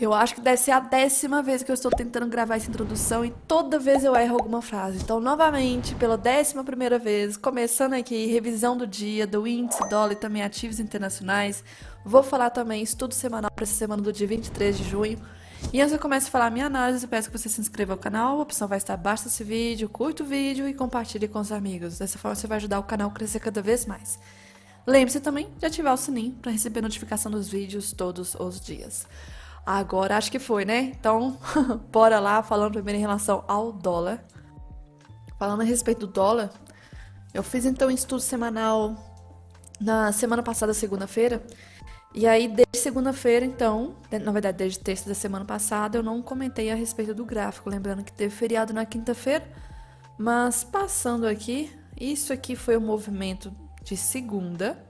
Eu acho que deve ser a 10ª vez que eu estou tentando gravar essa introdução e toda vez eu erro alguma frase. Então, novamente, pela 11ª vez, começando aqui, revisão do dia, do índice, dólar e também ativos internacionais. Vou falar também estudo semanal para essa semana do dia 23 de junho. E antes eu começo a falar a minha análise, eu peço que você se inscreva ao canal, a opção vai estar abaixo desse vídeo, curta o vídeo e compartilhe com os amigos. Dessa forma você vai ajudar o canal a crescer cada vez mais. Lembre-se também de ativar o sininho para receber notificação dos vídeos todos os dias. Agora acho que foi, né? Então, bora lá, falando primeiro em relação ao dólar. Falando a respeito do dólar, eu fiz então um estudo semanal na semana passada, segunda-feira. E aí, desde segunda-feira, então, na verdade, desde terça da semana passada, eu não comentei a respeito do gráfico. Lembrando que teve feriado na quinta-feira. Mas passando aqui, isso aqui foi o movimento de segunda.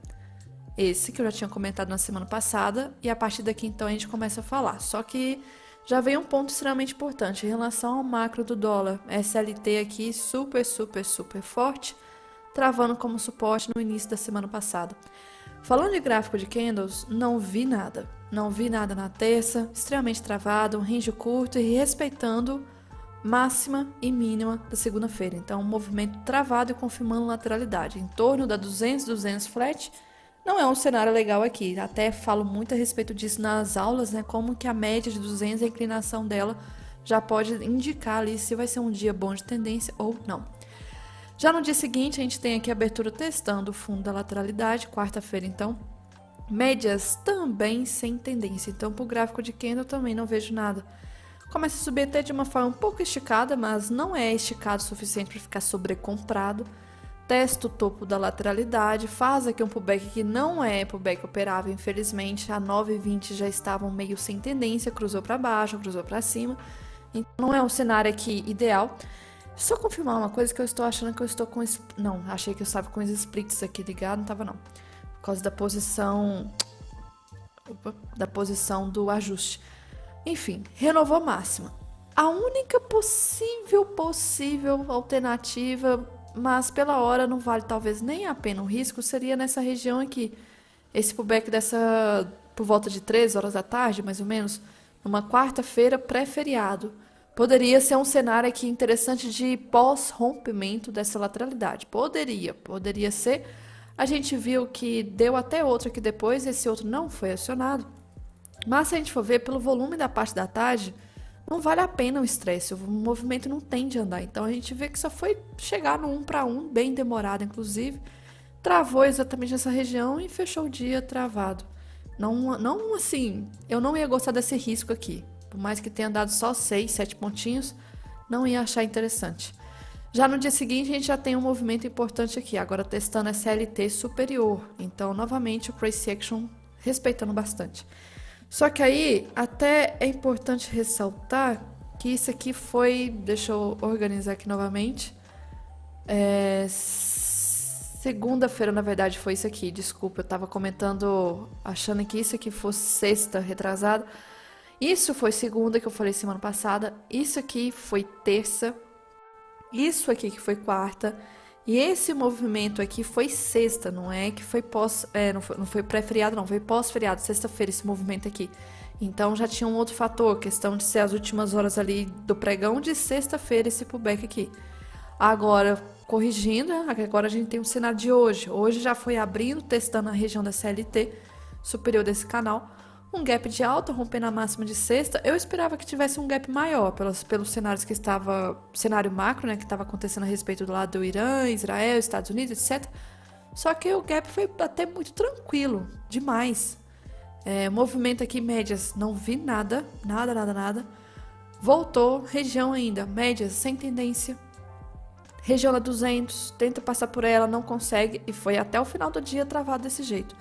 Esse que eu já tinha comentado na semana passada, e a partir daqui então a gente começa a falar. Só que já veio um ponto extremamente importante em relação ao macro do dólar. SLT aqui super, super, super forte, travando como suporte no início da semana passada. Falando de gráfico de candles, não vi nada. Não vi nada na terça, extremamente travado, um range curto e respeitando máxima e mínima da segunda-feira. Então, um movimento travado e confirmando lateralidade. Em torno da 200 flat, não é um cenário legal aqui. Até falo muito a respeito disso nas aulas, né? Como que a média de 200, a inclinação dela já pode indicar ali se vai ser um dia bom de tendência ou não. Já no dia seguinte, a gente tem aqui a abertura testando o fundo da lateralidade, quarta-feira então. Médias também sem tendência. Então, para o gráfico de candle, eu também não vejo nada. Começa a subir até de uma forma um pouco esticada, mas não é esticado o suficiente para ficar sobrecomprado. Testa o topo da lateralidade, faz aqui um pullback que não é pullback operável, infelizmente. A 9,20 já estavam meio sem tendência, cruzou para baixo, cruzou para cima. Então não é um cenário aqui ideal. Só confirmar uma coisa que eu estou achando que eu estou com... Não, achei que eu estava com os splits aqui ligado, não estava não. Por causa da posição... Opa, da posição do ajuste. Enfim, renovou máxima. A única possível alternativa, mas pela hora não vale talvez nem a pena o risco, seria nessa região aqui. Esse pullback dessa por volta de 3 horas da tarde, mais ou menos, numa quarta-feira pré-feriado. Poderia ser um cenário aqui interessante de pós-rompimento dessa lateralidade. Poderia ser. A gente viu que deu até outro aqui depois, esse outro não foi acionado. Mas se a gente for ver pelo volume da parte da tarde, não vale a pena o estresse, o movimento não tende a andar. Então a gente vê que só foi chegar no 1 para 1, bem demorado inclusive, travou exatamente nessa região e fechou o dia travado. Não assim, eu não ia gostar desse risco aqui. Por mais que tenha dado só 6, 7 pontinhos, não ia achar interessante. Já no dia seguinte a gente já tem um movimento importante aqui, agora testando SLT superior. Então novamente o price action respeitando bastante. Só que aí, até é importante ressaltar que isso aqui foi... Deixa eu organizar aqui novamente. Segunda-feira, na verdade, foi isso aqui. Desculpa, eu tava comentando, achando que isso aqui fosse sexta, retrasada. Isso foi segunda, que eu falei semana passada. Isso aqui foi terça. Isso aqui que foi quarta. E esse movimento aqui foi sexta, não é que foi pós... não foi pré-feriado, não. Foi pós-feriado, sexta-feira, esse movimento aqui. Então já tinha um outro fator, questão de ser as últimas horas ali do pregão de sexta-feira, esse pullback aqui. Agora, corrigindo, agora a gente tem um cenário de hoje. Hoje já foi abrindo, testando a região da CLT, superior desse canal. Um gap de alta, rompendo a máxima de sexta. Eu esperava que tivesse um gap maior, pelos cenários que estava... Cenário macro, né, que estava acontecendo a respeito do lado do Irã, Israel, Estados Unidos, etc. Só que o gap foi até muito tranquilo, demais. Movimento aqui, médias, não vi nada. Voltou, região ainda, médias, sem tendência. Região da 200, tenta passar por ela, não consegue. E foi até o final do dia travado desse jeito.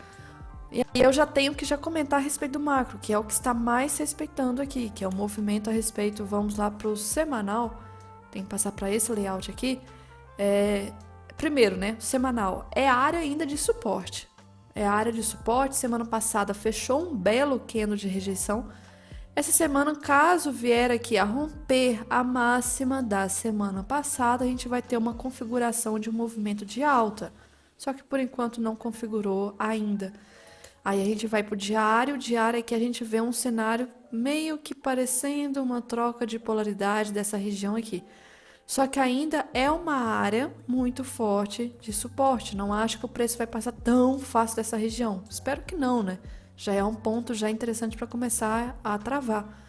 E aí eu já tenho que já comentar a respeito do macro, que é o que está mais respeitando aqui, que é o movimento a respeito, vamos lá para o semanal, tem que passar para esse layout aqui. Primeiro, né, semanal, é a área ainda de suporte. É a área de suporte, semana passada fechou um belo candle de rejeição. Essa semana, caso vier aqui a romper a máxima da semana passada, a gente vai ter uma configuração de um movimento de alta. Só que por enquanto não configurou ainda. Aí a gente vai pro diário é que a gente vê um cenário meio que parecendo uma troca de polaridade dessa região aqui. Só que ainda é uma área muito forte de suporte. Não acho que o preço vai passar tão fácil dessa região. Espero que não, né? Já é um ponto já interessante para começar a travar.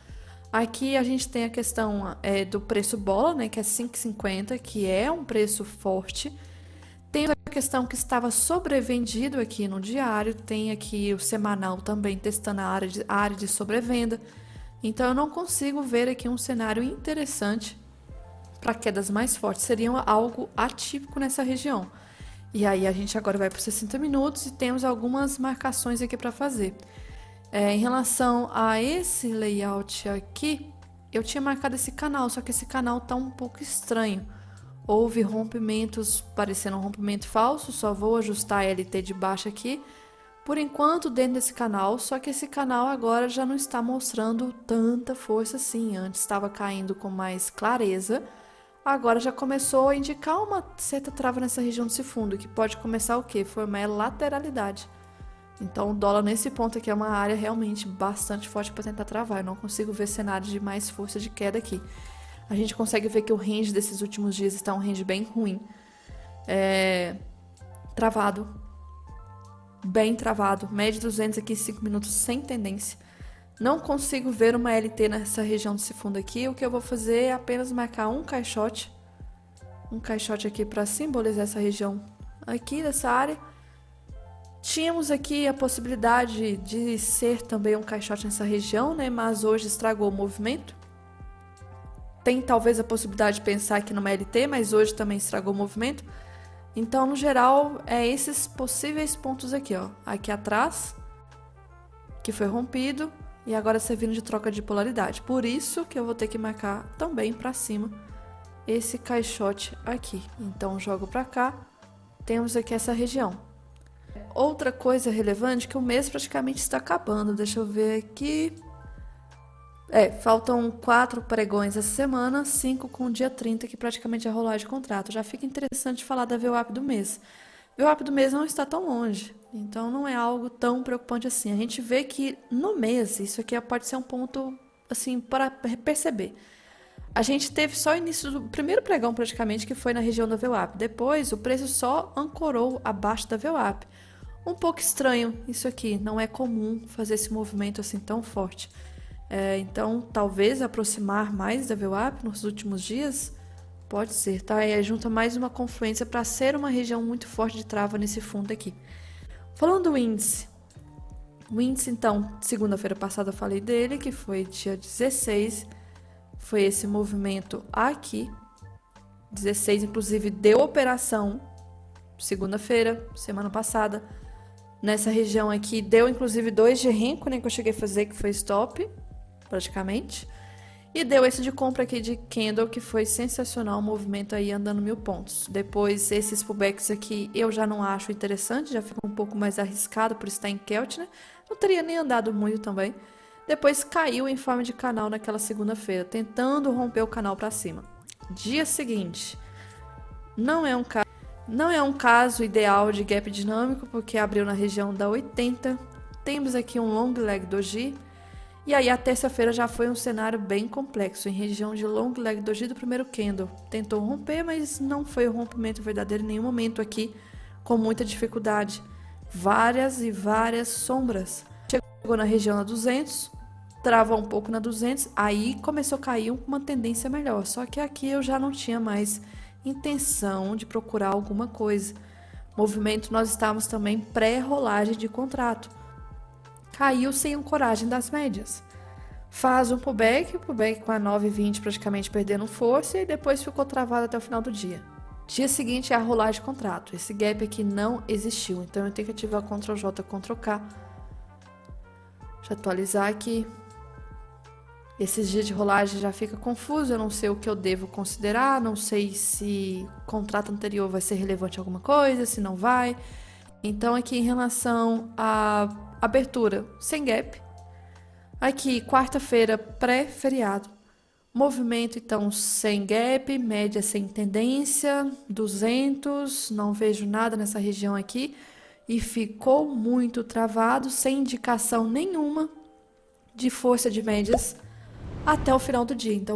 Aqui a gente tem a questão do preço bola, né? Que é 5,50, que é um preço forte. Tem a questão que estava sobrevendido aqui no diário. Tem aqui o semanal também testando a área de sobrevenda. Então eu não consigo ver aqui um cenário interessante para quedas mais fortes. Seria algo atípico nessa região. E aí a gente agora vai para os 60 minutos e temos algumas marcações aqui para fazer. Em relação a esse layout aqui, eu tinha marcado esse canal, só que esse canal tá um pouco estranho. Houve rompimentos, parecendo um rompimento falso, só vou ajustar a LT de baixo aqui. Por enquanto dentro desse canal, só que esse canal agora já não está mostrando tanta força assim. Antes estava caindo com mais clareza. Agora já começou a indicar uma certa trava nessa região desse fundo, que pode começar o quê? Formar lateralidade. Então o dólar nesse ponto aqui é uma área realmente bastante forte para tentar travar. Eu não consigo ver cenários de mais força de queda aqui. A gente consegue ver que o range desses últimos dias está um range bem ruim. Travado. Bem travado. Média 200 aqui, 5 minutos sem tendência. Não consigo ver uma LT nessa região desse fundo aqui. O que eu vou fazer é apenas marcar um caixote. Um caixote aqui para simbolizar essa região aqui dessa área. Tínhamos aqui a possibilidade de ser também um caixote nessa região, né? Mas hoje estragou o movimento. Tem talvez a possibilidade de pensar aqui numa LT, mas hoje também estragou o movimento. Então, no geral, esses possíveis pontos aqui, ó. Aqui atrás, que foi rompido. E agora servindo de troca de polaridade. Por isso que eu vou ter que marcar também para cima esse caixote aqui. Então, jogo para cá. Temos aqui essa região. Outra coisa relevante é que o mês praticamente está acabando. Deixa eu ver aqui. Faltam 4 pregões essa semana, 5 com o dia 30, que praticamente é rolar de contrato. Já fica interessante falar da VWAP do mês. VWAP do mês não está tão longe, então não é algo tão preocupante assim. A gente vê que no mês, isso aqui pode ser um ponto assim para perceber. A gente teve só o início do primeiro pregão praticamente, que foi na região da VWAP. Depois o preço só ancorou abaixo da VWAP. Um pouco estranho isso aqui, não é comum fazer esse movimento assim tão forte. Então talvez aproximar mais da VWAP nos últimos dias. Pode ser, tá? E aí junta mais uma confluência para ser uma região muito forte de trava nesse fundo aqui. Falando do índice. O índice, então, segunda-feira passada eu falei dele, que foi dia 16. Foi esse movimento aqui. 16, inclusive, deu operação. Segunda-feira, semana passada. Nessa região aqui, deu inclusive 2 de renko, né? Que eu cheguei a fazer, que foi stop, praticamente. E deu esse de compra aqui de candle, que foi sensacional, o movimento aí andando 1000 pontos. Depois, esses pullbacks aqui eu já não acho interessante, já fica um pouco mais arriscado por estar em Kelt, né? Não teria nem andado muito também. Depois caiu em forma de canal naquela segunda-feira, tentando romper o canal para cima. Dia seguinte, não é um caso ideal de gap dinâmico, porque abriu na região da 80. Temos aqui um long leg doji. E aí a terça-feira já foi um cenário bem complexo, em região de long leg doji do primeiro candle. Tentou romper, mas não foi o rompimento verdadeiro em nenhum momento aqui, com muita dificuldade. Várias e várias sombras. Chegou na região da 200, travou um pouco na 200, aí começou a cair com uma tendência melhor. Só que aqui eu já não tinha mais intenção de procurar alguma coisa. Movimento, nós estávamos também pré-rolagem de contrato. Caiu sem ancoragem das médias. Faz um pullback com a 9,20 praticamente perdendo força e depois ficou travado até o final do dia. Dia seguinte é a rolagem de contrato. Esse gap aqui não existiu, então eu tenho que ativar Ctrl J, Ctrl K. Deixa eu atualizar aqui. Esses dias de rolagem já fica confuso, eu não sei o que eu devo considerar, não sei se o contrato anterior vai ser relevante a alguma coisa, se não vai. Então aqui em relação à abertura sem gap, aqui quarta-feira pré-feriado, movimento então sem gap, média sem tendência, 200, não vejo nada nessa região aqui e ficou muito travado, sem indicação nenhuma de força de médias até o final do dia. Então,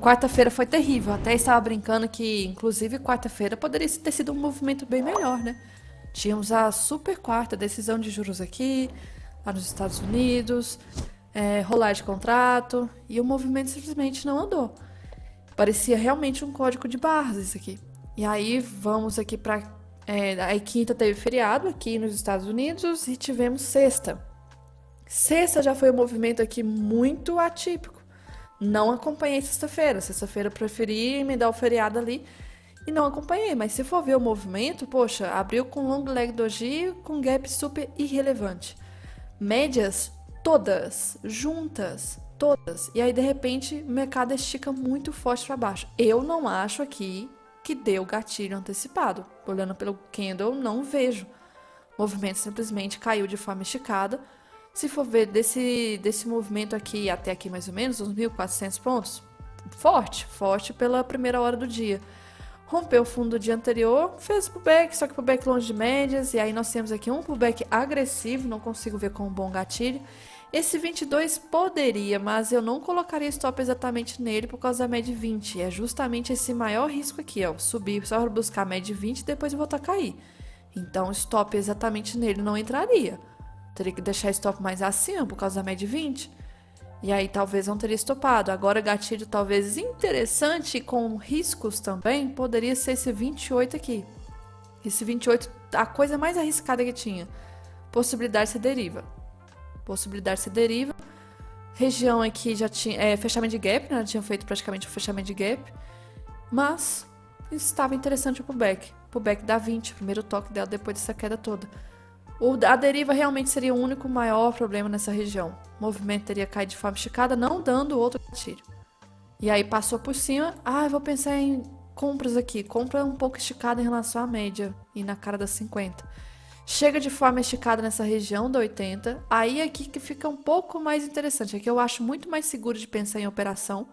quarta-feira foi terrível. Até estava brincando que, inclusive, quarta-feira poderia ter sido um movimento bem melhor, né? Tínhamos a super quarta decisão de juros aqui, lá nos Estados Unidos, rolar de contrato, e o movimento simplesmente não andou. Parecia realmente um código de barras isso aqui. E aí vamos aqui para aí quinta teve feriado aqui nos Estados Unidos e tivemos sexta. Sexta já foi um movimento aqui muito atípico. Não acompanhei sexta-feira. Sexta-feira eu preferi me dar o feriado ali e não acompanhei. Mas se for ver o movimento, poxa, abriu com long leg doji com gap super irrelevante. Médias todas, juntas, todas. E aí de repente o mercado estica muito forte para baixo. Eu não acho aqui que deu gatilho antecipado. Olhando pelo candle, não vejo. O movimento simplesmente caiu de forma esticada. Se for ver desse movimento aqui até aqui mais ou menos, uns 1.400 pontos, forte pela primeira hora do dia. Rompeu o fundo do dia anterior, fez pullback, só que pullback longe de médias, e aí nós temos aqui um pullback agressivo, não consigo ver com um bom gatilho. Esse 22 poderia, mas eu não colocaria stop exatamente nele por causa da média 20. É justamente esse maior risco aqui, ó, subir só para buscar a média 20 e depois voltar a cair. Então, stop exatamente nele não entraria. Teria que deixar stop mais acima por causa da média 20. E aí talvez não teria estopado. Agora gatilho talvez interessante com riscos também poderia ser esse 28 aqui. Esse 28, a coisa mais arriscada que tinha. Possibilidade se deriva. Região aqui já tinha fechamento de gap, né? Tinha feito praticamente o fechamento de gap. Mas estava interessante o pullback. Pullback da 20, primeiro toque dela depois dessa queda toda. A deriva realmente seria o único maior problema nessa região. O movimento teria caído de forma esticada, não dando outro gatilho. E aí passou por cima. Eu vou pensar em compras aqui. Compra um pouco esticada em relação à média e na cara das 50. Chega de forma esticada nessa região da 80. Aí aqui que fica um pouco mais interessante. Aqui eu acho muito mais seguro de pensar em operação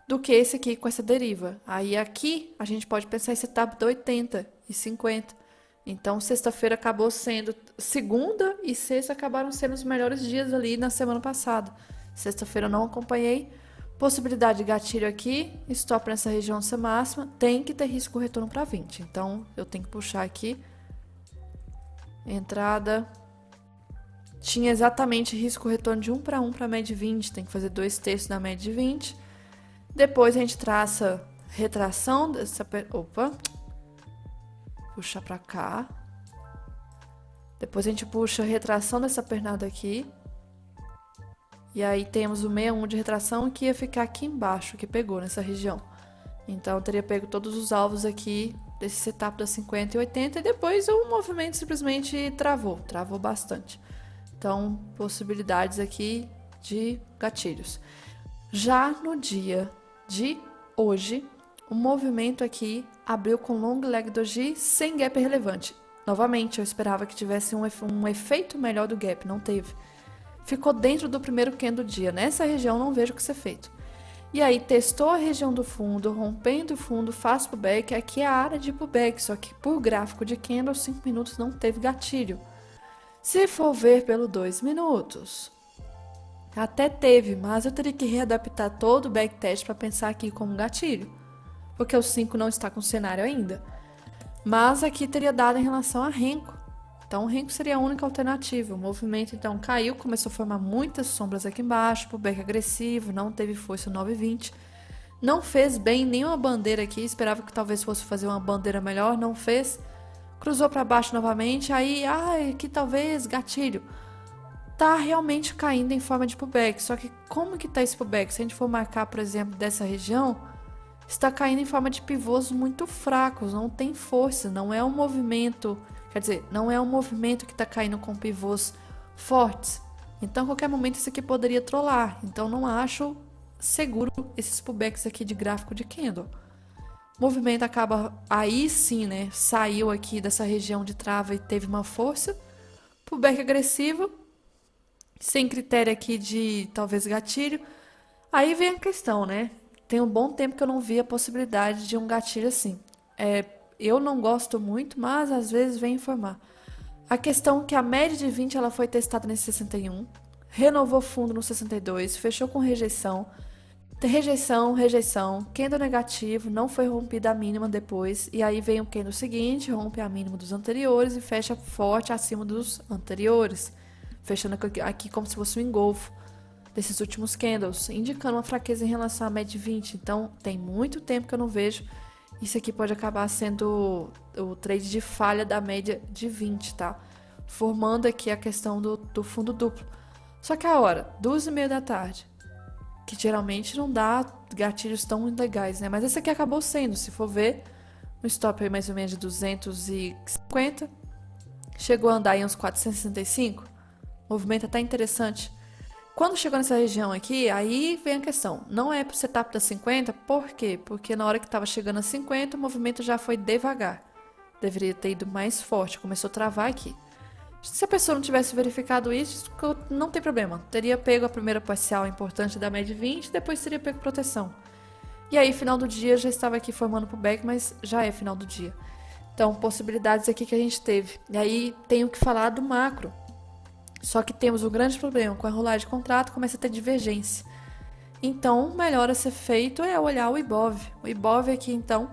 do que esse aqui com essa deriva. Aí aqui a gente pode pensar em setup da 80 e 50. Então, sexta-feira acabou sendo... Segunda e sexta acabaram sendo os melhores dias ali na semana passada. Sexta-feira eu não acompanhei. Possibilidade de gatilho aqui. Stop nessa região ser máxima. Tem que ter risco retorno para 20. Então, eu tenho que puxar aqui. Entrada. Tinha exatamente risco retorno de 1 para 1 para a média de 20. Tem que fazer 2/3 da média de 20. Depois a gente traça retração dessa... Opa! Puxar pra cá. Depois a gente puxa a retração dessa pernada aqui. E aí temos o 61 de retração que ia ficar aqui embaixo, que pegou nessa região. Então eu teria pego todos os alvos aqui desse setup das 50 e 80 e depois o movimento simplesmente travou bastante. Então, possibilidades aqui de gatilhos. Já no dia de hoje, o movimento aqui abriu com long leg doji sem gap relevante. Novamente, eu esperava que tivesse um efeito melhor do gap, não teve. Ficou dentro do primeiro candle do dia. Nessa região não vejo o que ser feito. E aí testou a região do fundo, rompendo o fundo, faz pullback. Aqui é a área de pullback, só que por gráfico de candle, 5 minutos não teve gatilho. Se for ver pelo 2 minutos, até teve, mas eu teria que readaptar todo o backtest para pensar aqui como gatilho. Porque o 5 não está com cenário ainda. Mas aqui teria dado em relação a Renko. Então, o Renko seria a única alternativa. O movimento, então, caiu, começou a formar muitas sombras aqui embaixo, pullback agressivo, não teve força 9,20. Não fez bem nenhuma bandeira aqui, esperava que talvez fosse fazer uma bandeira melhor, não fez. Cruzou para baixo novamente, aí, aqui talvez gatilho. Tá realmente caindo em forma de pullback, só que como que tá esse pullback? Se a gente for marcar, por exemplo, dessa região... está caindo em forma de pivôs muito fracos, não tem força, não é um movimento, quer dizer, não é um movimento que está caindo com pivôs fortes. Então, a qualquer momento isso aqui poderia trollar. Então, não acho seguro esses pullbacks aqui de gráfico de candle. O movimento acaba, aí sim, né, saiu aqui dessa região de trava e teve uma força. Pullback agressivo, sem critério aqui de talvez gatilho. Aí vem a questão, né? Tem um bom tempo que eu não vi a possibilidade de um gatilho assim. Eu não gosto muito, mas às vezes vem informar. A questão é que a média de 20 ela foi testada nesse 61. renovou fundo no 62, fechou com rejeição. Tem rejeição, rejeição, candle negativo, não foi rompida a mínima depois, e aí vem o candle seguinte, rompe a mínima dos anteriores e fecha forte acima dos anteriores, fechando aqui como se fosse um engolfo desses últimos candles, indicando uma fraqueza em relação à média de 20. Então, tem muito tempo que eu não vejo. Isso aqui pode acabar sendo o trade de falha da média de 20, tá? Formando aqui a questão do fundo duplo. Só que a hora, 2h30 da tarde, que geralmente não dá gatilhos tão legais, né? Mas esse aqui acabou sendo, se for ver, um stop aí mais ou menos de 250, chegou a andar em uns 465, o movimento até interessante. Quando chegou nessa região aqui, aí vem a questão, não é pro setup da 50, por quê? Porque na hora que estava chegando a 50, o movimento já foi devagar, deveria ter ido mais forte, começou a travar aqui. Se a pessoa não tivesse verificado isso, não tem problema. Teria pego a primeira parcial importante da média 20, depois teria pego proteção. E aí, final do dia, já estava aqui formando pro back, mas já é final do dia. Então, possibilidades aqui que a gente teve. E aí, tenho que falar do macro. Só que temos um grande problema. Com a rolagem de contrato, começa a ter divergência. Então, o melhor a ser feito é olhar o Ibov. O Ibov aqui, então,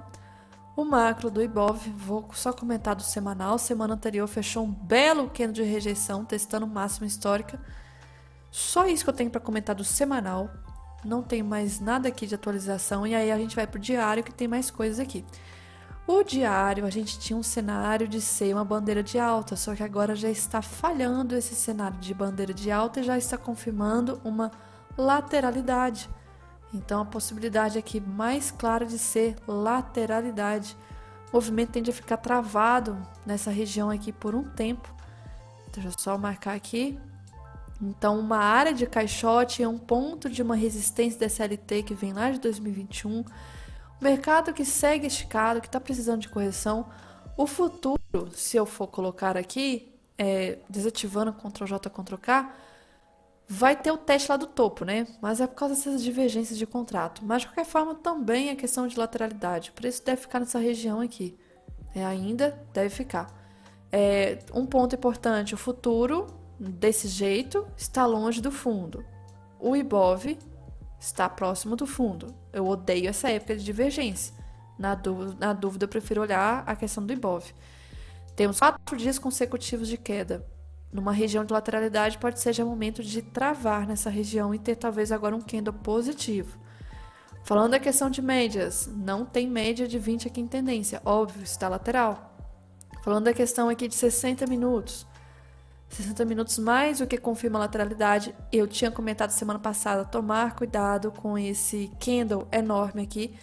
o macro do Ibov, vou só comentar do semanal. Semana anterior fechou um belo candle de rejeição, testando máxima histórica. Só isso que eu tenho para comentar do semanal. Não tem mais nada aqui de atualização. E aí a gente vai pro diário, que tem mais coisas aqui. O diário, a gente tinha um cenário de ser uma bandeira de alta, só que agora já está falhando esse cenário de bandeira de alta e já está confirmando uma lateralidade. Então, a possibilidade aqui mais clara de ser lateralidade. O movimento tende a ficar travado nessa região aqui por um tempo. Então, deixa eu só marcar aqui. Então, uma área de caixote é um ponto de uma resistência da SLT que vem lá de 2021. O mercado que segue esticado, que está precisando de correção. O futuro, se eu for colocar aqui, desativando Ctrl+J, Ctrl+K, vai ter o teste lá do topo, né? Mas é por causa dessas divergências de contrato. Mas, de qualquer forma, também é questão de lateralidade. O preço deve ficar nessa região aqui. Ainda deve ficar. Um ponto importante, o futuro, desse jeito, está longe do fundo. O Ibov está próximo do fundo. Eu odeio essa época de divergência. Na dúvida, eu prefiro olhar a questão do Ibov. Temos 4 dias consecutivos de queda. Numa região de lateralidade, pode ser já momento de travar nessa região e ter talvez agora um candle positivo. Falando da questão de médias, não tem média de 20 aqui em tendência, óbvio, está lateral. Falando da questão aqui de 60 minutos. 60 minutos mais o que confirma a lateralidade. Eu tinha comentado semana passada, tomar cuidado com esse candle enorme aqui,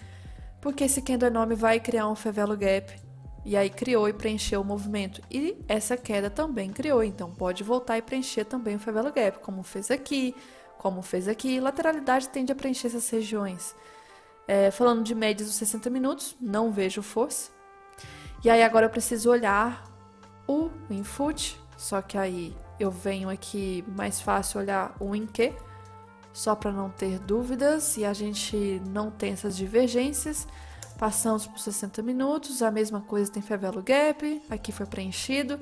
porque esse candle enorme vai criar um favelo gap. E aí criou e preencheu o movimento. E essa queda também criou, então pode voltar e preencher também o favelo gap, como fez aqui, como fez aqui. Lateralidade tende a preencher essas regiões. Falando de médias dos 60 minutos, não vejo força. E aí agora eu preciso olhar o Winfoot, só que aí eu venho aqui mais fácil olhar o Winque, só para não ter dúvidas e a gente não tem essas divergências. Passamos por 60 minutos, a mesma coisa tem favelo gap, aqui foi preenchido.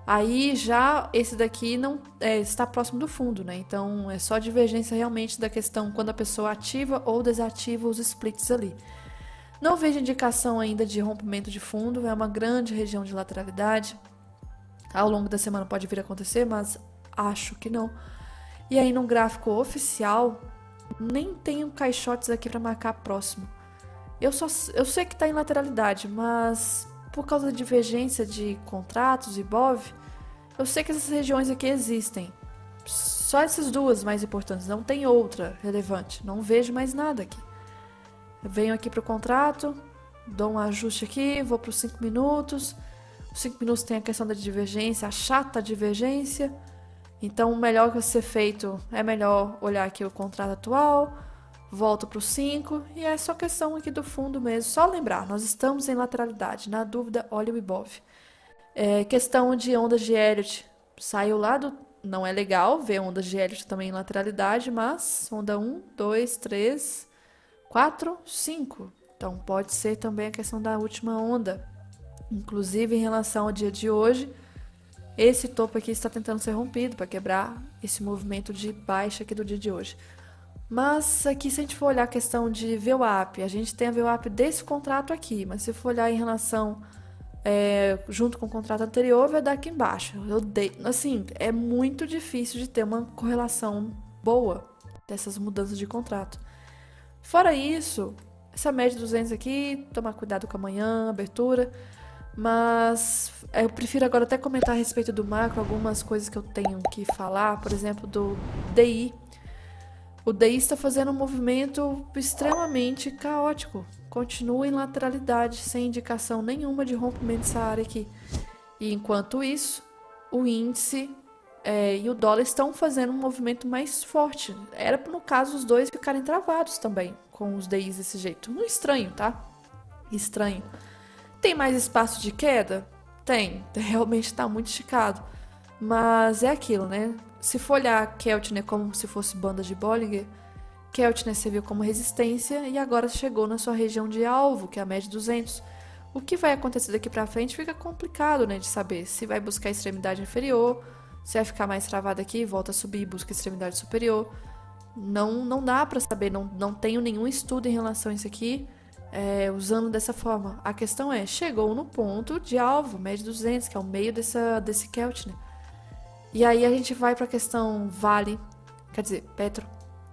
Aí já esse daqui não está próximo do fundo, né? Então é só divergência realmente da questão quando a pessoa ativa ou desativa os splits ali. Não vejo indicação ainda de rompimento de fundo, é uma grande região de lateralidade. Ao longo da semana pode vir a acontecer, mas acho que não. E aí no gráfico oficial, nem tenho caixotes aqui para marcar próximo. Eu sei que está em lateralidade, mas por causa da divergência de contratos e Ibov, eu sei que essas regiões aqui existem. Só essas duas mais importantes, não tem outra relevante. Não vejo mais nada aqui. Eu venho aqui para o contrato, dou um ajuste aqui, vou para os 5 minutos. Os 5 minutos tem a questão da divergência, a chata divergência. Então, o melhor que vai ser feito é melhor olhar aqui o contrato atual. Volto para o 5 e é só questão aqui do fundo mesmo. Só lembrar, nós estamos em lateralidade. Na dúvida, olha o Ibov. Questão de ondas de Elliott. Saiu lá do... Não é legal ver ondas de Elliott também em lateralidade, mas onda 1, 2, 3, 4, 5. Então pode ser também a questão da última onda. Inclusive em relação ao dia de hoje, Esse topo aqui está tentando ser rompido para quebrar esse movimento de baixa aqui do dia de hoje. Mas aqui, se a gente for olhar a questão de VWAP, a gente tem a VWAP desse contrato aqui, mas se for olhar em relação junto com o contrato anterior, vai dar aqui embaixo. Assim, é muito difícil de ter uma correlação boa dessas mudanças de contrato. Fora isso, essa média de 200 aqui, tomar cuidado com a manhã, abertura. Mas eu prefiro agora até comentar a respeito do macro, algumas coisas que eu tenho que falar, por exemplo, do DI. O DI está fazendo um movimento extremamente caótico. Continua em lateralidade, sem indicação nenhuma de rompimento dessa área aqui. E enquanto isso, o índice e o dólar estão fazendo um movimento mais forte. Era, no caso, os dois ficarem travados também, com os DIs desse jeito. Não estranho, tá? Estranho. Tem mais espaço de queda? Tem. Realmente está muito esticado. Mas é aquilo, né? Se for olhar Keltner como se fosse banda de Bollinger, Keltner serviu como resistência e agora chegou na sua região de alvo, que é a média 200. O que vai acontecer daqui para frente fica complicado, né, de saber se vai buscar a extremidade inferior, se vai ficar mais travado aqui, volta a subir e busca a extremidade superior. Não dá para saber, não tenho nenhum estudo em relação a isso aqui, usando dessa forma. A questão é, chegou no ponto de alvo, média 200, que é o meio desse Keltner. E aí a gente vai para a questão Vale, quer dizer, Petro.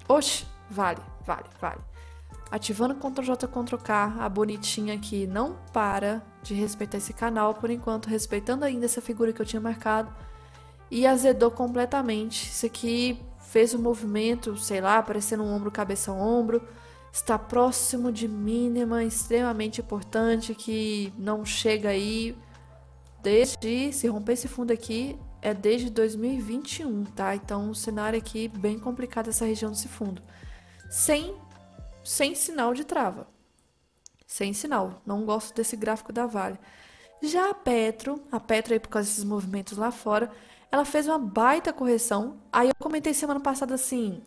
Oxe, Vale. Ativando Ctrl+J, Ctrl+K, a bonitinha aqui não para de respeitar esse canal, por enquanto respeitando ainda essa figura que eu tinha marcado. E azedou completamente. Isso aqui fez um movimento, sei lá, parecendo um ombro, cabeça, ombro. Está próximo de mínima, extremamente importante, que não chega aí desde, se romper esse fundo aqui, é desde 2021, tá? Então, o cenário aqui bem complicado essa região desse fundo. Sem sinal de trava. Sem sinal. Não gosto desse gráfico da Vale. Já a Petro aí por causa desses movimentos lá fora, ela fez uma baita correção. Aí eu comentei semana passada assim,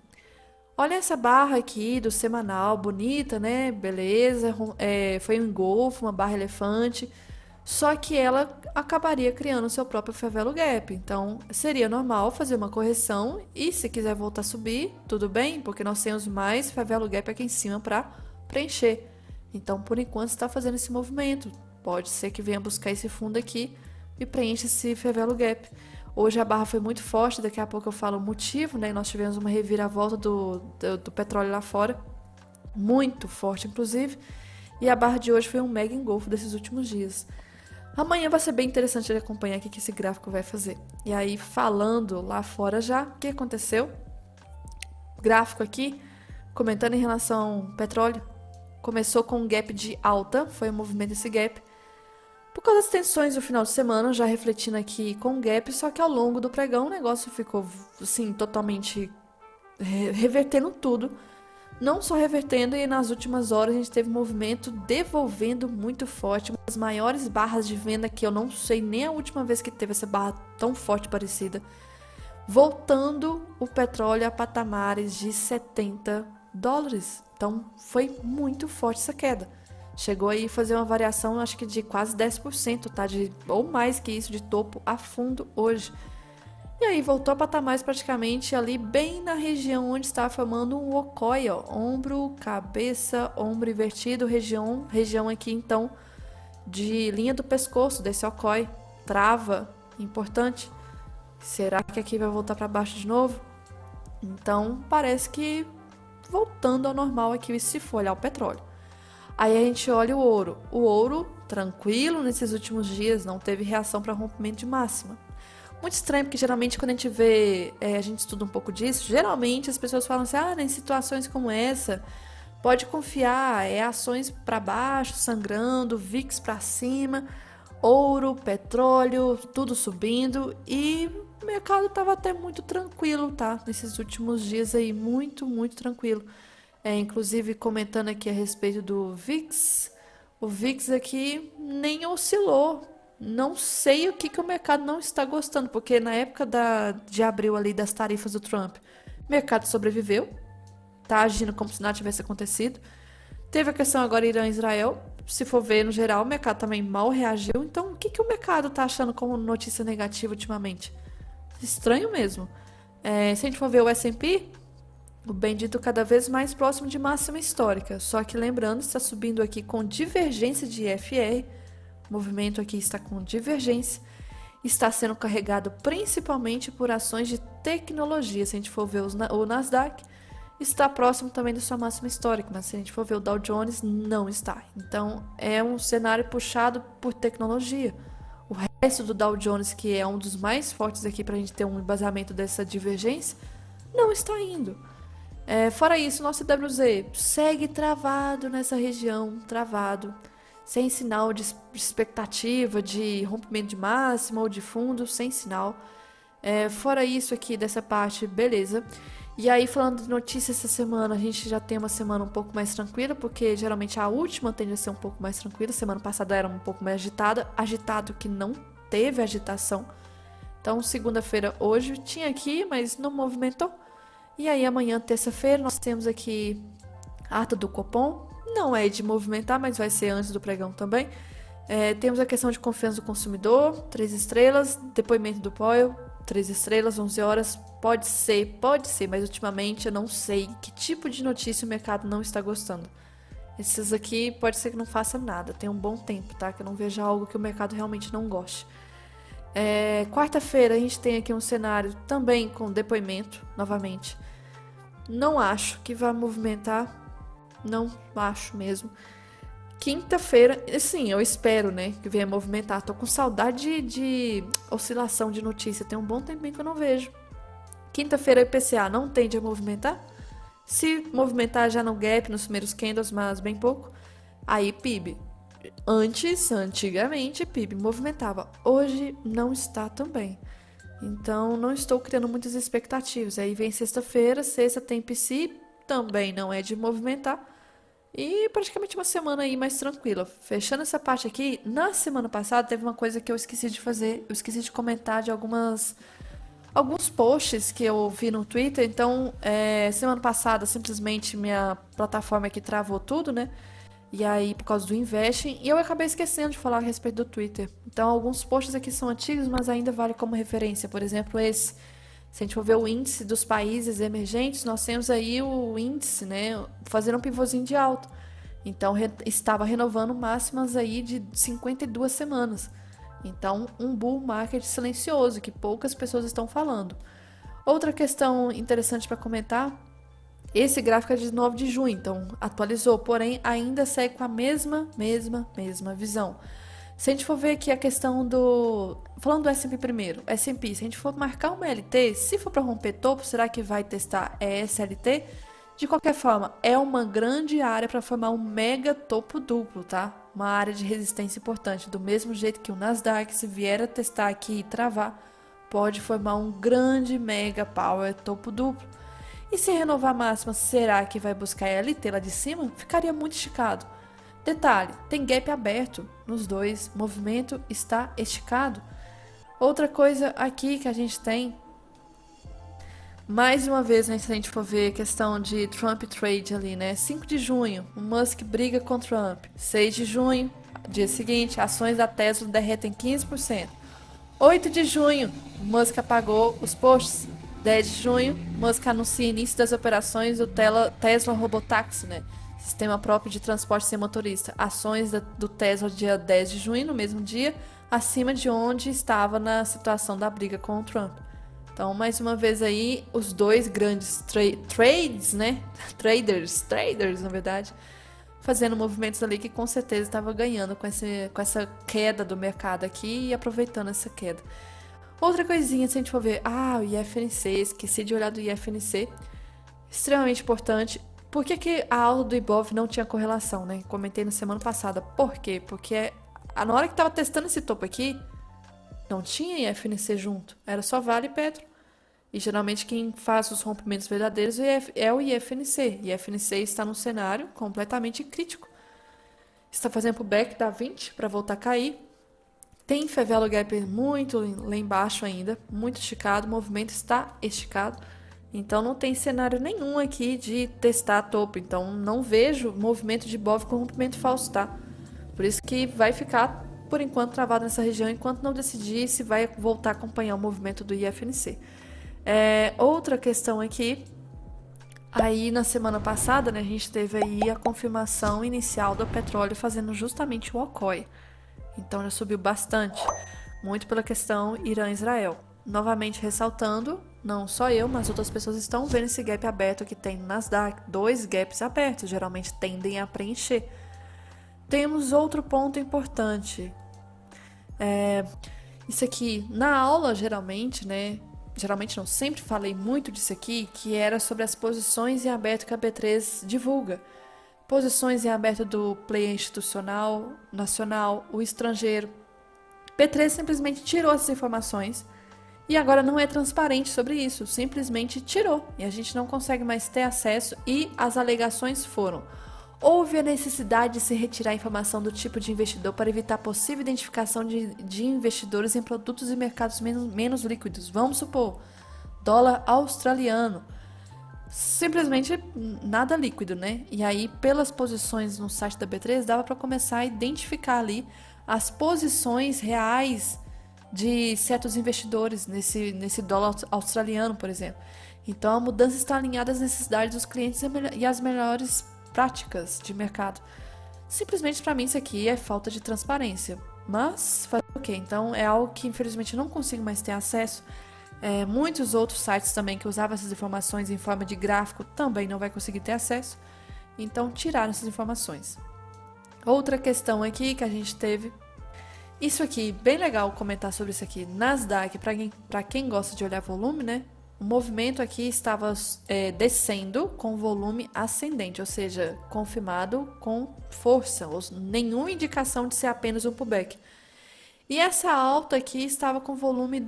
olha essa barra aqui do semanal, bonita, né? Beleza, foi um engolfo, uma barra elefante. Só que ela acabaria criando o seu próprio favelo gap. Então, seria normal fazer uma correção e se quiser voltar a subir, tudo bem, porque nós temos mais favelo gap aqui em cima para preencher. Então, por enquanto, está fazendo esse movimento. Pode ser que venha buscar esse fundo aqui e preencha esse favelo gap. Hoje a barra foi muito forte, daqui a pouco eu falo o motivo, né? Nós tivemos uma reviravolta do petróleo lá fora, muito forte, inclusive. E a barra de hoje foi um mega engolfo desses últimos dias. Amanhã vai ser bem interessante de acompanhar o que esse gráfico vai fazer. E aí, falando lá fora já, o que aconteceu? Gráfico aqui, comentando em relação ao petróleo, começou com um gap de alta, foi o movimento desse gap. Por causa das tensões do final de semana, já refletindo aqui com o gap, só que ao longo do pregão o negócio ficou, assim, totalmente revertendo tudo. Não só revertendo, e nas últimas horas a gente teve um movimento devolvendo muito forte, uma das maiores barras de venda que eu não sei nem a última vez que teve essa barra tão forte parecida, voltando o petróleo a patamares de $70. Então foi muito forte essa queda. Chegou aí a fazer uma variação, acho que de quase 10%, tá? Ou mais que isso, de topo a fundo hoje. E aí voltou a patamares praticamente ali bem na região onde estava formando um Okoi, ó, ombro, cabeça, ombro invertido, região aqui então de linha do pescoço desse Okoi, trava, importante. Será que aqui vai voltar para baixo de novo? Então parece que voltando ao normal aqui se for olhar o petróleo. Aí a gente olha o ouro tranquilo nesses últimos dias, não teve reação para rompimento de máxima. Muito estranho, porque geralmente quando a gente vê, a gente estuda um pouco disso, geralmente as pessoas falam assim, em situações como essa, pode confiar, ações para baixo, sangrando, VIX para cima, ouro, petróleo, tudo subindo, e o mercado estava até muito tranquilo, tá? Nesses últimos dias aí, muito, muito tranquilo. Inclusive comentando aqui a respeito do VIX, o VIX aqui nem oscilou. Não sei o que o mercado não está gostando, porque na época de abril ali das tarifas do Trump, o mercado sobreviveu, tá agindo como se nada tivesse acontecido. Teve a questão agora Irã e Israel, se for ver no geral, o mercado também mal reagiu. Então, o que que o mercado tá achando como notícia negativa ultimamente? Estranho mesmo. Se a gente for ver o S&P, o bendito cada vez mais próximo de máxima histórica. Só que lembrando, está subindo aqui com divergência de IFR. O movimento aqui está com divergência. Está sendo carregado principalmente por ações de tecnologia. Se a gente for ver o Nasdaq, está próximo também da sua máxima histórica, mas se a gente for ver o Dow Jones, não está. Então, é um cenário puxado por tecnologia. O resto do Dow Jones, que é um dos mais fortes aqui para a gente ter um embasamento dessa divergência, não está indo. Fora isso, nosso CWZ segue travado nessa região, travado, sem sinal de expectativa de rompimento de máxima ou de fundo, sem sinal. Fora isso aqui dessa parte, beleza. E aí, falando de notícias essa semana, a gente já tem uma semana um pouco mais tranquila, porque geralmente a última tende a ser um pouco mais tranquila. Semana passada era um pouco mais agitada, agitado que não teve agitação. Então, segunda-feira hoje tinha aqui, mas não movimentou. E aí, amanhã, terça-feira, nós temos aqui a ata do Copom. Não é de movimentar, mas vai ser antes do pregão também. Temos a questão de confiança do consumidor, 3 estrelas, depoimento do Powell, 3 estrelas, 11 horas, pode ser, mas ultimamente eu não sei que tipo de notícia o mercado não está gostando. Esses aqui pode ser que não faça nada, tem um bom tempo, tá? Que eu não veja algo que o mercado realmente não goste. Quarta-feira a gente tem aqui um cenário também com depoimento, novamente. Não acho que vai movimentar, não acho mesmo. Quinta-feira, sim, eu espero, né, que venha movimentar. Tô com saudade de oscilação de notícia. Tem um bom tempinho que eu não vejo. Quinta-feira, IPCA não tende a movimentar. Se movimentar já no gap, nos primeiros candles, mas bem pouco. Aí, PIB. Antigamente, PIB movimentava. Hoje não está também. Então, não estou criando muitas expectativas. Aí vem sexta-feira, sexta tem PCI, também não é de movimentar. E praticamente uma semana aí mais tranquila. Fechando essa parte aqui, na semana passada teve uma coisa que eu esqueci de fazer. Eu esqueci de comentar de alguns posts que eu vi no Twitter. Então, semana passada, simplesmente minha plataforma aqui travou tudo, né? E aí, por causa do Investing. E eu acabei esquecendo de falar a respeito do Twitter. Então, alguns posts aqui são antigos, mas ainda vale como referência. Por exemplo, esse. Se a gente for ver o índice dos países emergentes, nós temos aí o índice, né, fazendo um pivôzinho de alta. Então, estava renovando máximas aí de 52 semanas. Então, um bull market silencioso, que poucas pessoas estão falando. Outra questão interessante para comentar, esse gráfico é de 9 de junho, então atualizou, porém ainda segue com a mesma visão. Se a gente for ver aqui a questão do... Falando do S&P primeiro, S&P, se a gente for marcar uma LT, se for para romper topo, será que vai testar SLT? De qualquer forma, é uma grande área para formar um mega topo duplo, tá? Uma área de resistência importante. Do mesmo jeito que o Nasdaq, se vier a testar aqui e travar, pode formar um grande mega power topo duplo. E se renovar a máxima, será que vai buscar LT lá de cima? Ficaria muito esticado. Detalhe, tem gap aberto nos dois, movimento está esticado. Outra coisa aqui que a gente tem, mais uma vez, né, se a gente for ver a questão de Trump Trade ali, né? 5 de junho, o Musk briga com Trump. 6 de junho, dia seguinte, ações da Tesla derretem 15%. 8 de junho, o Musk apagou os posts. 10 de junho, Musk anuncia início das operações do Tesla Robotaxi, né? Sistema próprio de transporte sem motorista. Ações do Tesla dia 10 de junho, no mesmo dia, acima de onde estava na situação da briga com o Trump. Então, mais uma vez aí, os dois grandes trades, né? Traders, na verdade, fazendo movimentos ali que com certeza estava ganhando com essa queda do mercado aqui e aproveitando essa queda. Outra coisinha, se a gente for ver, o IFNC, esqueci de olhar do IFNC, extremamente importante. Por que a alta do Ibov não tinha correlação, né? Comentei na semana passada. Por quê? Porque na hora que estava testando esse topo aqui, não tinha IFNC junto. Era só Vale e Petro. E geralmente quem faz os rompimentos verdadeiros é o IFNC. IFNC está num cenário completamente crítico. Está fazendo pullback da 20 para voltar a cair. Tem favela gap muito lá embaixo ainda, muito esticado. O movimento está esticado. Então não tem cenário nenhum aqui de testar topo. Então não vejo movimento de Ibov com rompimento falso, tá? Por isso que vai ficar, por enquanto, travado nessa região, enquanto não decidir se vai voltar a acompanhar o movimento do IFNC. Outra questão aqui, aí na semana passada, né, a gente teve aí a confirmação inicial do petróleo fazendo justamente o OCOI. Então já subiu bastante, muito pela questão Irã-Israel. Novamente ressaltando, não só eu, mas outras pessoas estão vendo esse gap aberto que tem no Nasdaq. 2 gaps abertos, geralmente tendem a preencher. Temos outro ponto importante. Isso aqui, na aula, geralmente, né? Geralmente não, sempre falei muito disso aqui, que era sobre as posições em aberto que a B3 divulga. Posições em aberto do player institucional, nacional, o estrangeiro. B3 simplesmente tirou essas informações e agora não é transparente sobre isso, simplesmente tirou e a gente não consegue mais ter acesso. E as alegações foram: houve a necessidade de se retirar a informação do tipo de investidor para evitar possível identificação de investidores em produtos e mercados menos líquidos. Vamos supor, dólar australiano. Simplesmente nada líquido, né? E aí, pelas posições no site da B3, dava para começar a identificar ali as posições reais de certos investidores nesse dólar australiano, por exemplo. Então, a mudança está alinhada às necessidades dos clientes e às melhores práticas de mercado. Simplesmente, para mim, isso aqui é falta de transparência. Mas, fazer o quê? Então, é algo que, infelizmente, eu não consigo mais ter acesso. Muitos outros sites também que usavam essas informações em forma de gráfico também não vai conseguir ter acesso. Então, tiraram essas informações. Outra questão aqui que a gente teve. Isso aqui, bem legal comentar sobre isso aqui. Nasdaq, para quem gosta de olhar volume, né? O movimento aqui estava descendo com volume ascendente, ou seja, confirmado com força, ou nenhuma indicação de ser apenas um pullback. E essa alta aqui estava com volume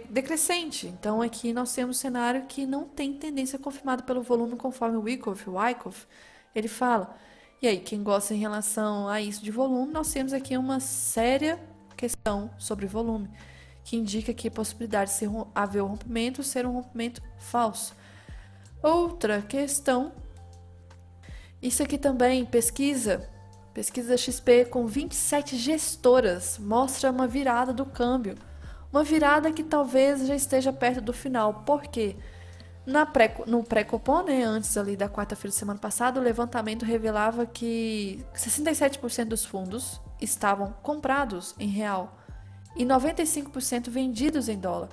decrescente. Então aqui nós temos um cenário que não tem tendência confirmada pelo volume, conforme o Wyckoff, ele fala. E aí, quem gosta em relação a isso de volume, nós temos aqui uma séria questão sobre volume, que indica que a possibilidade de haver um rompimento ser um rompimento falso. Outra questão, isso aqui também, pesquisa XP com 27 gestoras mostra uma virada do câmbio. Uma virada que talvez já esteja perto do final. Por quê? No pré-cupom, né, antes ali da quarta-feira da semana passada, o levantamento revelava que 67% dos fundos estavam comprados em real e 95% vendidos em dólar.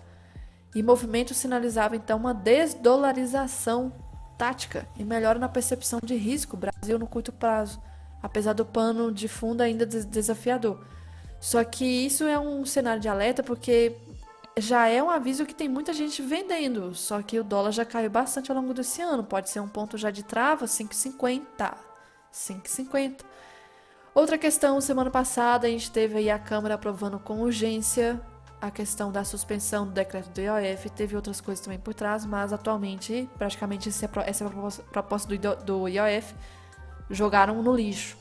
E o movimento sinalizava então uma desdolarização tática e melhora na percepção de risco Brasil no curto prazo, apesar do pano de fundo ainda desafiador. Só que isso é um cenário de alerta porque já é um aviso que tem muita gente vendendo, só que o dólar já caiu bastante ao longo desse ano, pode ser um ponto já de trava, 5,50. Outra questão, semana passada a gente teve aí a Câmara aprovando com urgência a questão da suspensão do decreto do IOF, teve outras coisas também por trás, mas atualmente praticamente essa proposta do IOF jogaram no lixo.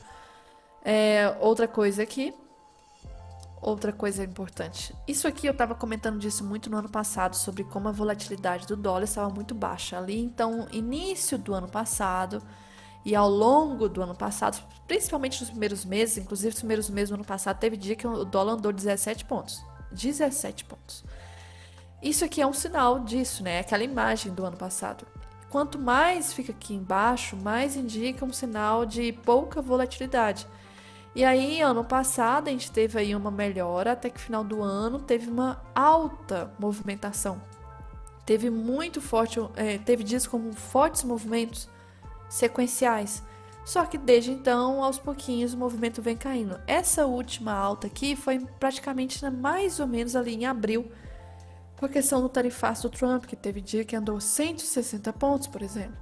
Outra coisa importante. Isso aqui eu estava comentando disso muito no ano passado, sobre como a volatilidade do dólar estava muito baixa ali. Então, início do ano passado e ao longo do ano passado, principalmente nos primeiros meses, inclusive nos primeiros meses do ano passado, teve dia que o dólar andou 17 pontos. 17 pontos. Isso aqui é um sinal disso, né? Aquela imagem do ano passado. Quanto mais fica aqui embaixo, mais indica um sinal de pouca volatilidade. E aí, ano passado, a gente teve aí uma melhora, até que final do ano teve uma alta movimentação. Teve muito forte, teve dias com fortes movimentos sequenciais. Só que desde então, aos pouquinhos, o movimento vem caindo. Essa última alta aqui foi praticamente mais ou menos ali em abril, por questão do tarifaço do Trump, que teve dia que andou 160 pontos, por exemplo.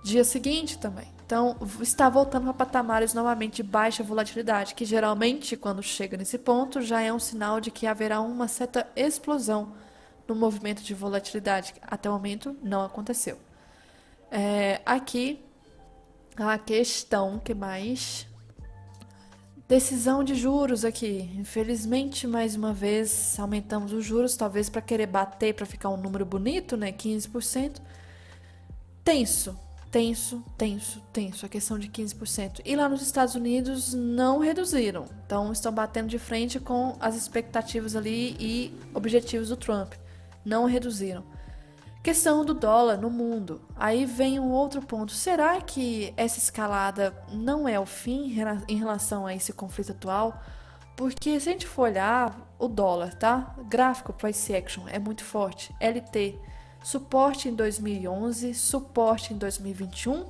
Dia seguinte também. Então, está voltando para patamares novamente de baixa volatilidade, que geralmente, quando chega nesse ponto, já é um sinal de que haverá uma certa explosão no movimento de volatilidade. Até o momento, não aconteceu. Aqui, a questão que mais... Decisão de juros aqui. Infelizmente, mais uma vez, aumentamos os juros, talvez para querer bater, para ficar um número bonito, né? 15%. Tenso. tenso, tenso, tenso, a questão de 15%. E lá nos Estados Unidos não reduziram. Então estão batendo de frente com as expectativas ali e objetivos do Trump. Não reduziram. Questão do dólar no mundo. Aí vem um outro ponto. Será que essa escalada não é o fim em relação a esse conflito atual? Porque se a gente for olhar o dólar, tá? Gráfico Price Action é muito forte. LT, suporte em 2011, suporte em 2021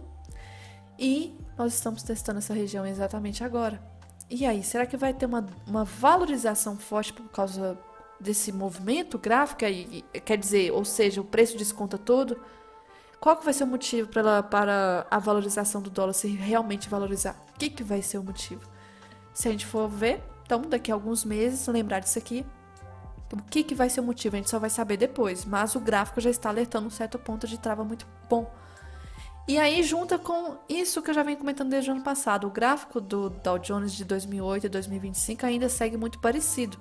e nós estamos testando essa região exatamente agora. E aí, será que vai ter uma valorização forte por causa desse movimento gráfico? Quer dizer, ou seja, o preço desconta tudo? Qual que vai ser o motivo para a valorização do dólar se realmente valorizar? O que vai ser o motivo? Se a gente for ver, então daqui a alguns meses, lembrar disso aqui, o que vai ser o motivo? A gente só vai saber depois, mas o gráfico já está alertando um certo ponto de trava muito bom. E aí junta com isso que eu já venho comentando desde o ano passado, o gráfico do Dow Jones de 2008 e 2025 ainda segue muito parecido.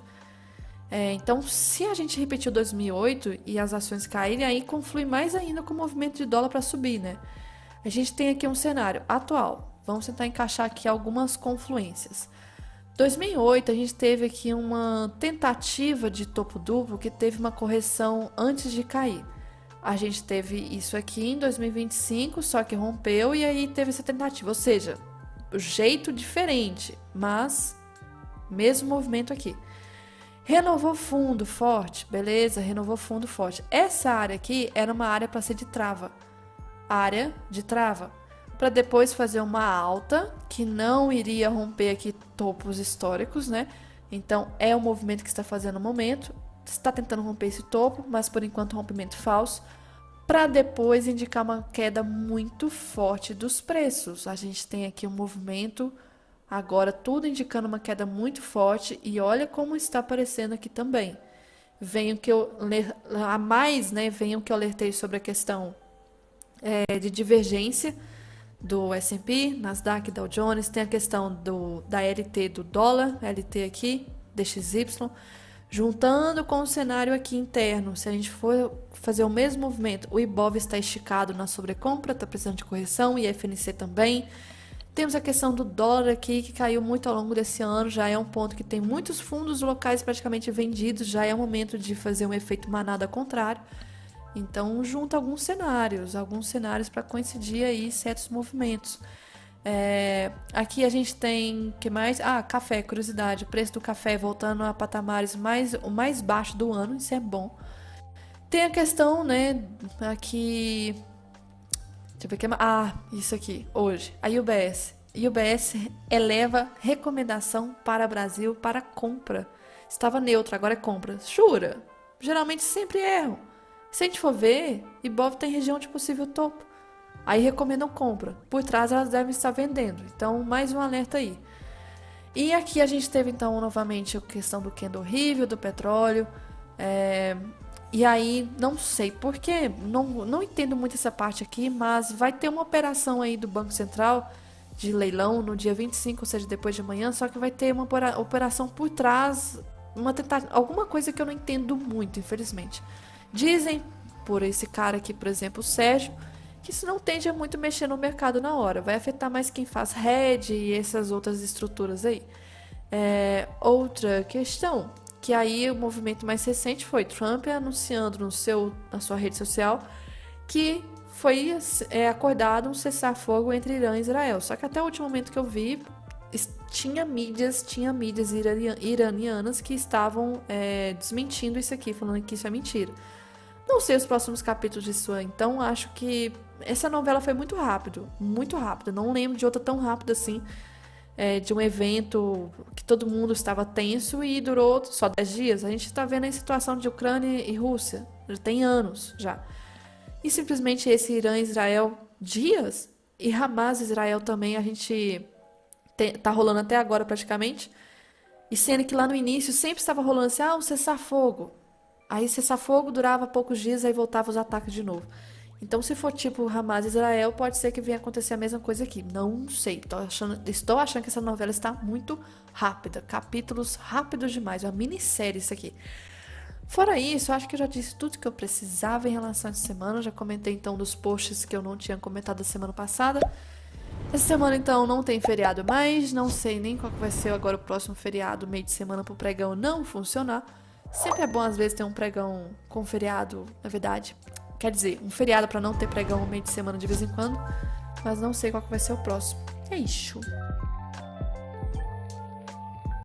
Então, se a gente repetiu 2008 e as ações caírem, aí conflui mais ainda com o movimento de dólar para subir, né? A gente tem aqui um cenário atual. Vamos tentar encaixar aqui algumas confluências. 2008, a gente teve aqui uma tentativa de topo duplo que teve uma correção antes de cair. A gente teve isso aqui em 2025, só que rompeu e aí teve essa tentativa. Ou seja, jeito diferente, mas mesmo movimento aqui. Renovou fundo forte, beleza, renovou fundo forte. Essa área aqui era uma área para ser de trava. Área de trava. Para depois fazer uma alta que não iria romper aqui topos históricos, né? Então, é o movimento que está fazendo no momento. Está tentando romper esse topo, mas por enquanto rompimento falso. Para depois indicar uma queda muito forte dos preços. A gente tem aqui um movimento, agora tudo indicando uma queda muito forte. E olha como está aparecendo aqui também. Venho que eu a mais, né? Venho que eu alertei sobre a questão de divergência do S&P, Nasdaq, Dow Jones, tem a questão da LT do dólar, LT aqui, DXY, juntando com o cenário aqui interno. Se a gente for fazer o mesmo movimento, o Ibov está esticado na sobrecompra, está precisando de correção, e FNC também. Temos a questão do dólar aqui, que caiu muito ao longo desse ano, já é um ponto que tem muitos fundos locais praticamente vendidos, já é o momento de fazer um efeito manada contrário. Então, junta alguns cenários para coincidir aí certos movimentos. Aqui a gente tem, que mais? Café, curiosidade. O preço do café voltando a patamares o mais baixo do ano, isso é bom. Tem a questão, né, aqui... Deixa eu ver o que é... isso aqui, hoje. A UBS. UBS eleva recomendação para Brasil para compra. Estava neutro, agora é compra. Jura? Geralmente sempre erram. Se a gente for ver, Ibov tem região de possível topo. Aí recomendam compra. Por trás elas devem estar vendendo. Então, mais um alerta aí. E aqui a gente teve, então, novamente a questão do candle horrível, do petróleo. E aí, não sei porquê, não entendo muito essa parte aqui, mas vai ter uma operação aí do Banco Central de leilão no dia 25, ou seja, depois de amanhã, só que vai ter uma operação por trás, alguma coisa que eu não entendo muito, infelizmente. Dizem, por esse cara aqui, por exemplo, o Sérgio, que isso não tende a muito mexer no mercado na hora. Vai afetar mais quem faz hedge e essas outras estruturas aí. Outra questão, que aí o movimento mais recente foi Trump anunciando na sua rede social que foi acordado um cessar-fogo entre Irã e Israel. Só que até o último momento que eu vi, tinha mídias iranianas que estavam desmentindo isso aqui, falando que isso é mentira. Não sei os próximos capítulos disso, então acho que essa novela foi muito rápido, muito rápido. Não lembro de outra tão rápida assim, de um evento que todo mundo estava tenso e durou só 10 dias. A gente está vendo a situação de Ucrânia e Rússia, já tem anos já. E simplesmente esse Irã e Israel, dias, e Hamas e Israel também, a gente tá rolando até agora praticamente. E sendo que lá no início sempre estava rolando assim, um cessar-fogo. Aí cessar-fogo durava poucos dias, aí voltava os ataques de novo. Então, se for tipo Hamas e Israel, pode ser que venha acontecer a mesma coisa aqui. Não sei, estou achando que essa novela está muito rápida. Capítulos rápidos demais, uma minissérie isso aqui. Fora isso, eu acho que eu já disse tudo que eu precisava em relação a essa semana. Eu já comentei então dos posts que eu não tinha comentado a semana passada. Essa semana então não tem feriado mais, não sei nem qual que vai ser agora o próximo feriado, meio de semana pro pregão não funcionar. Sempre é bom às vezes ter um pregão com feriado, na verdade. Quer dizer, um feriado pra não ter pregão meio de semana de vez em quando, mas não sei qual que vai ser o próximo. É isso.